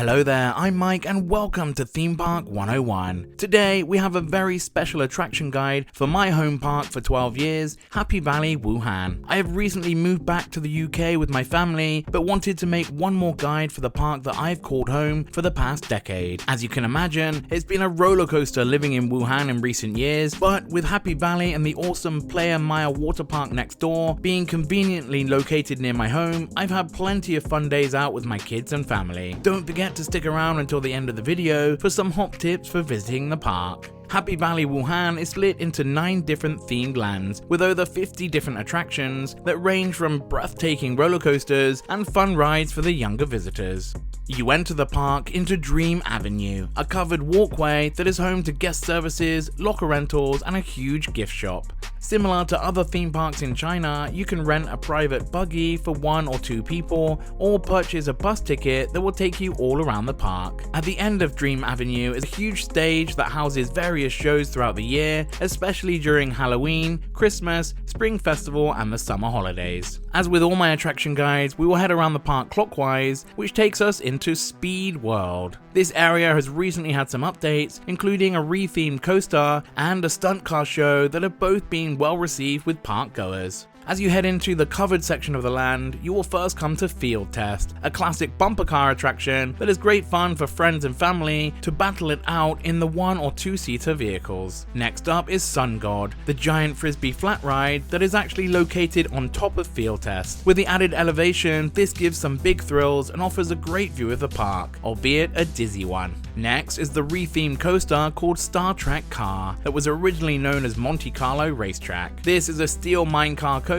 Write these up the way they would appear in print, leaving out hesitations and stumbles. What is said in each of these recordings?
Hello there, I'm Mike and welcome to Theme Park 101. Today we have a very special attraction guide for my home park for 12 years, Happy Valley Wuhan. I have recently moved back to the UK with my family, but wanted to make one more guide for the park that I've called home for the past decade. As you can imagine, it's been a roller coaster living in Wuhan in recent years, but with Happy Valley and the awesome Playa Maya water park next door being conveniently located near my home, I've had plenty of fun days out with my kids and family. Don't forget to stick around until the end of the video for some hot tips for visiting the park. Happy Valley Wuhan is split into 9 different themed lands with over 50 different attractions that range from breathtaking roller coasters and fun rides for the younger visitors. You enter the park into Dream Avenue, a covered walkway that is home to guest services, locker rentals, and a huge gift shop. Similar to other theme parks in China, you can rent a private buggy for 1 or 2 people, or purchase a bus ticket that will take you all around the park. At the end of Dream Avenue is a huge stage that houses various shows throughout the year, especially during Halloween, Christmas, Spring Festival, and the summer holidays. As with all my attraction guides, we will head around the park clockwise, which takes us into Speed World. This area has recently had some updates, including a re-themed coaster and a stunt car show that have both been well received with park goers. As you head into the covered section of the land, you will first come to Field Test, a classic bumper car attraction that is great fun for friends and family to battle it out in the 1 or 2-seater vehicles. Next up is Sun God, the giant Frisbee flat ride that is actually located on top of Field Test. With the added elevation, this gives some big thrills and offers a great view of the park, albeit a dizzy one. Next is the re-themed coaster called Star Trek Car that was originally known as Monte Carlo Racetrack. This is a steel minecart coaster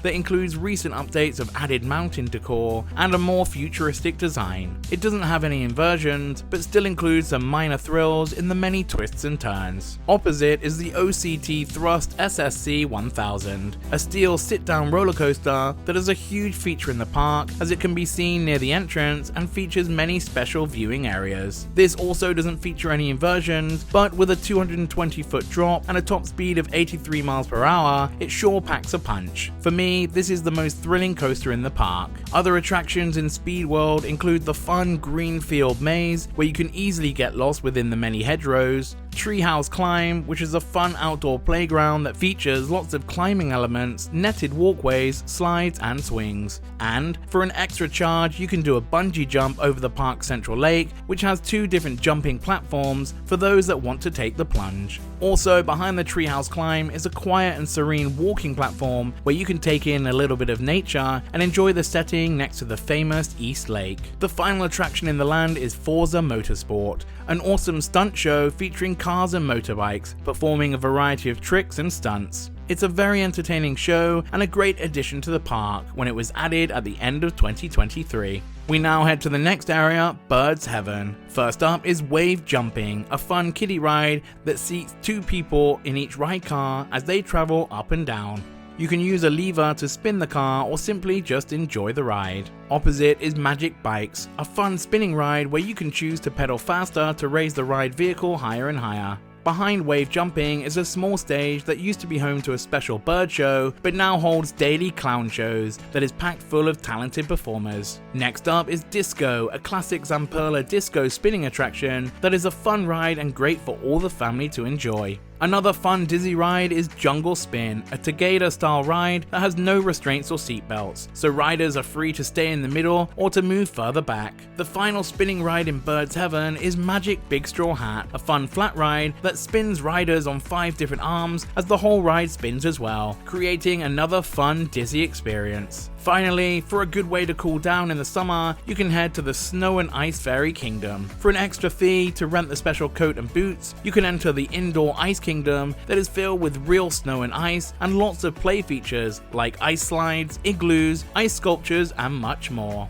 that includes recent updates of added mountain decor and a more futuristic design. It doesn't have any inversions, but still includes some minor thrills in the many twists and turns. Opposite is the OCT Thrust SSC1000, a steel sit-down roller coaster that is a huge feature in the park as it can be seen near the entrance and features many special viewing areas. This also doesn't feature any inversions, but with a 220-foot drop and a top speed of 83 miles per hour, it sure packs a punch. For me, this is the most thrilling coaster in the park. Other attractions in Speed World include the fun Greenfield Maze, where you can easily get lost within the many hedgerows, Treehouse Climb, which is a fun outdoor playground that features lots of climbing elements, netted walkways, slides, and swings. And for an extra charge, you can do a bungee jump over the park's central lake, which has 2 different jumping platforms for those that want to take the plunge. Also, behind the Treehouse Climb is a quiet and serene walking platform where you can take in a little bit of nature and enjoy the setting next to the famous East Lake. The final attraction in the land is Forza Motorsport, an awesome stunt show featuring cars and motorbikes, performing a variety of tricks and stunts. It's a very entertaining show and a great addition to the park when it was added at the end of 2023. We now head to the next area, Birds Heaven. First up is Wave Jumping, a fun kiddie ride that seats 2 people in each ride car as they travel up and down. You can use a lever to spin the car or simply just enjoy the ride. Opposite is Magic Bikes, a fun spinning ride where you can choose to pedal faster to raise the ride vehicle higher and higher. Behind Wave Jumping is a small stage that used to be home to a special bird show, but now holds daily clown shows that is packed full of talented performers. Next up is DisKo, a classic Zamperla disco spinning attraction that is a fun ride and great for all the family to enjoy. Another fun dizzy ride is Jungle Spin, a Tagada-style ride that has no restraints or seatbelts, so riders are free to stay in the middle or to move further back. The final spinning ride in Birds Heaven is Magic Big Straw Hat, a fun flat ride that spins riders on 5 different arms as the whole ride spins as well, creating another fun dizzy experience. Finally, for a good way to cool down in the summer, you can head to the Snow and Ice Fairy Kingdom. For an extra fee to rent the special coat and boots, you can enter the indoor Ice Kingdom that is filled with real snow and ice and lots of play features like ice slides, igloos, ice sculptures, and much more.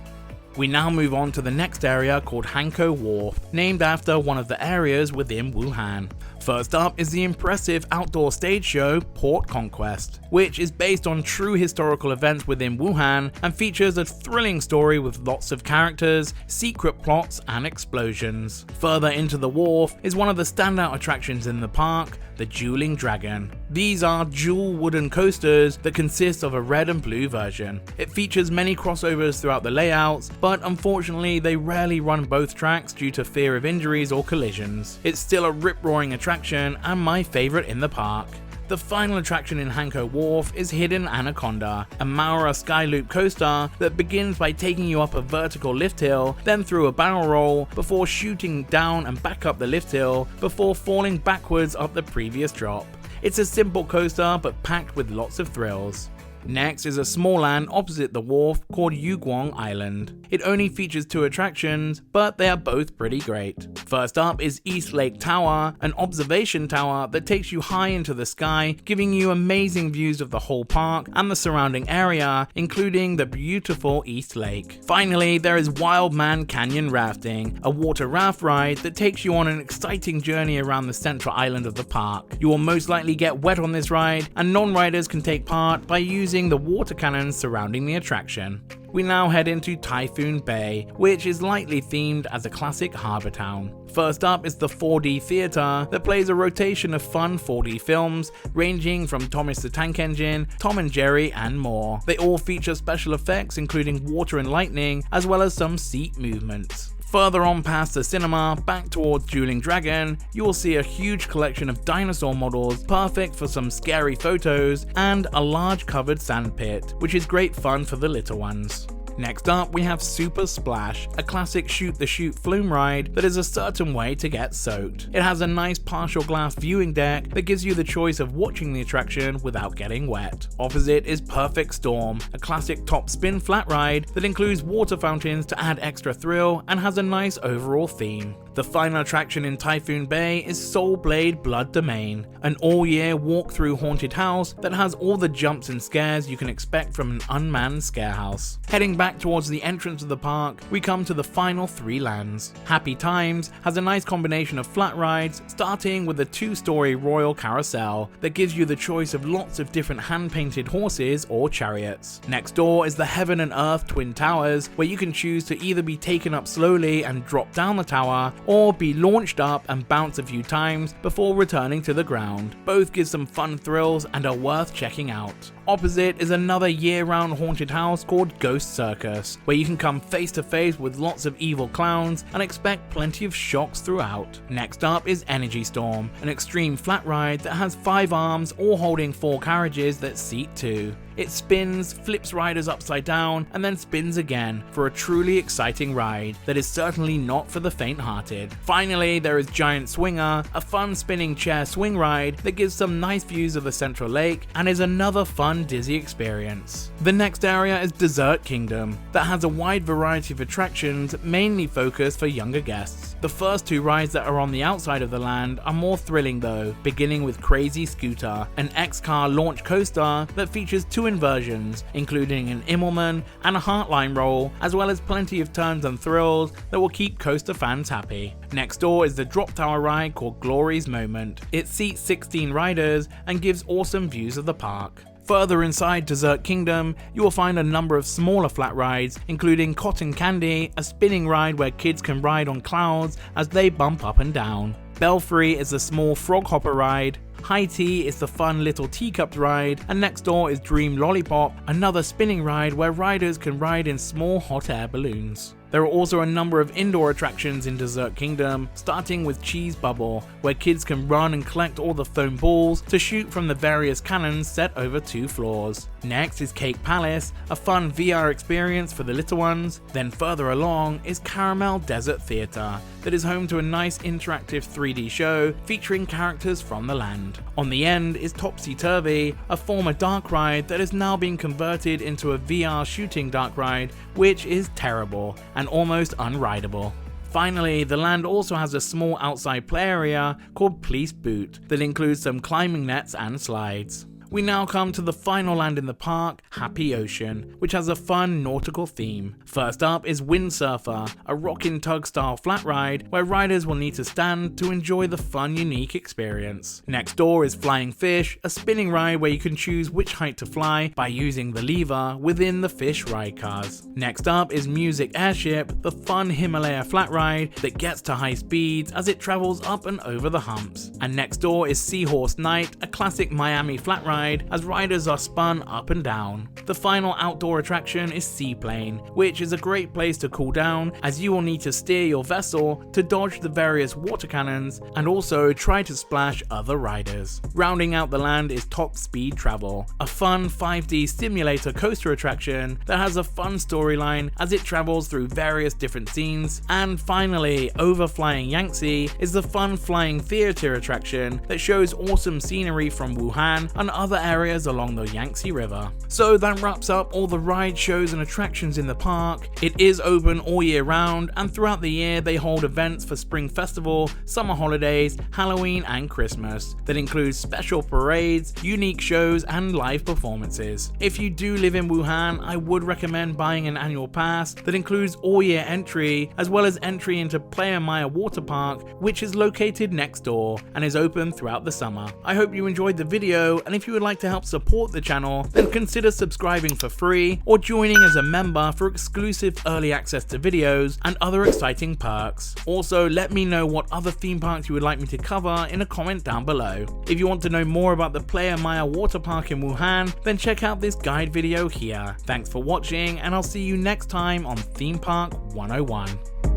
We now move on to the next area called Hankow Wharf, named after one of the areas within Wuhan. First up is the impressive outdoor stage show Port Conquest, which is based on true historical events within Wuhan and features a thrilling story with lots of characters, secret plots, and explosions. Further into the wharf is one of the standout attractions in the park, the Dueling Dragon. These are dual wooden coasters that consist of a red and blue version. It features many crossovers throughout the layouts, but unfortunately they rarely run both tracks due to fear of injuries or collisions. It's still a rip-roaring attraction and my favourite in the park. The final attraction in Hankow Wharf is Hidden Anaconda, a Maura Skyloop coaster that begins by taking you up a vertical lift hill, then through a barrel roll, before shooting down and back up the lift hill, before falling backwards up the previous drop. It's a simple coaster but packed with lots of thrills. Next is a small land opposite the wharf called YuGuang Island. It only features 2 attractions, but they are both pretty great. First up is East Lake Tower, an observation tower that takes you high into the sky, giving you amazing views of the whole park and the surrounding area, including the beautiful East Lake. Finally, there is Wild Man Canyon Rafting, a water raft ride that takes you on an exciting journey around the central island of the park. You will most likely get wet on this ride, and non-riders can take part by using the water cannons surrounding the attraction. We now head into Typhoon Bay, which is lightly themed as a classic harbour town. First up is the 4D Theatre that plays a rotation of fun 4D films ranging from Thomas the Tank Engine, Tom and Jerry, and more. They all feature special effects including water and lightning, as well as some seat movements. Further on past the cinema, back towards Dueling Dragon, you will see a huge collection of dinosaur models perfect for some scary photos, and a large covered sand pit, which is great fun for the little ones. Next up, we have Super Splash, a classic shoot-the-chute flume ride that is a certain way to get soaked. It has a nice partial glass viewing deck that gives you the choice of watching the attraction without getting wet. Opposite is Perfect Storm, a classic top spin flat ride that includes water fountains to add extra thrill and has a nice overall theme. The final attraction in Typhoon Bay is Soul Blade Blood Domain, an all-year walk-through haunted house that has all the jumps and scares you can expect from an unmanned scare house. Heading back towards the entrance of the park, we come to the final 3 lands. Happy Times has a nice combination of flat rides, starting with a 2-story royal carousel that gives you the choice of lots of different hand-painted horses or chariots. Next door is the Heaven and Earth Twin Towers, where you can choose to either be taken up slowly and drop down the tower, or be launched up and bounce a few times before returning to the ground. Both give some fun thrills and are worth checking out. Opposite is another year-round haunted house called Ghost Circus, where you can come face to face with lots of evil clowns and expect plenty of shocks throughout. Next up is Energy Storm, an extreme flat ride that has 5 arms all holding 4 carriages that seat 2. It spins, flips riders upside down, and then spins again for a truly exciting ride that is certainly not for the faint-hearted. Finally, there is Giant Swinger, a fun spinning chair swing ride that gives some nice views of the central lake and is another fun dizzy experience. The next area is Dessert Kingdom, that has a wide variety of attractions mainly focused for younger guests. The first 2 rides that are on the outside of the land are more thrilling though, beginning with Crazy Scooter, an X-Car launch coaster that features 2 inversions, including an Immelman and a Heartline roll, as well as plenty of turns and thrills that will keep coaster fans happy. Next door is the drop tower ride called Glory's Moment. It seats 16 riders and gives awesome views of the park. Further inside Dessert Kingdom, you will find a number of smaller flat rides, including Cotton Candy, a spinning ride where kids can ride on clouds as they bump up and down. Belfry is a small frog hopper ride. High Tea is the fun little teacups ride, and next door is Dream Lollipop, another spinning ride where riders can ride in small hot air balloons. There are also a number of indoor attractions in Dessert Kingdom, starting with Cheese Bubble, where kids can run and collect all the foam balls to shoot from the various cannons set over 2 floors. Next is Cake Palace, a fun VR experience for the little ones. Then further along is Caramel Desert Theatre, that is home to a nice interactive 3D show featuring characters from the land. On the end is Topsy Turvy, a former dark ride that is now being converted into a VR shooting dark ride, which is terrible and almost unrideable. Finally, the land also has a small outside play area called Police Boot that includes some climbing nets and slides. we now come to the final land in the park, Happy Ocean, which has a fun nautical theme. First up is Windsurfer, a rockin' tug style flat ride where riders will need to stand to enjoy the fun, unique experience. Next door is Flying Fish, a spinning ride where you can choose which height to fly by using the lever within the fish ride cars. Next up is Music Airship, the fun Himalaya flat ride that gets to high speeds as it travels up and over the humps. And next door is Seahorse Night, a classic Miami flat ride as riders are spun up and down. The final outdoor attraction is Seaplane, which is a great place to cool down as you will need to steer your vessel to dodge the various water cannons and also try to splash other riders. Rounding out the land is Top Speed Travel, a fun 5D simulator coaster attraction that has a fun storyline as it travels through various different scenes. And finally, Overflying Yangtze is the fun flying theater attraction that shows awesome scenery from Wuhan and other areas along the Yangtze River. So that wraps up all the rides, shows and attractions in the park. It is open all year round, and throughout the year they hold events for Spring Festival, summer holidays, Halloween and Christmas that include special parades, unique shows and live performances. If you do live in Wuhan, I would recommend buying an annual pass that includes all year entry as well as entry into Playa Maya Water Park, which is located next door and is open throughout the summer. I hope you enjoyed the video, and if you would like to help support the channel, then consider subscribing for free or joining as a member for exclusive early access to videos and other exciting perks. Also, let me know what other theme parks you would like me to cover in a comment down below. If you want to know more about the Playa Maya Water Park in Wuhan, then check out this guide video here. Thanks for watching, and I'll see you next time on Theme Park 101.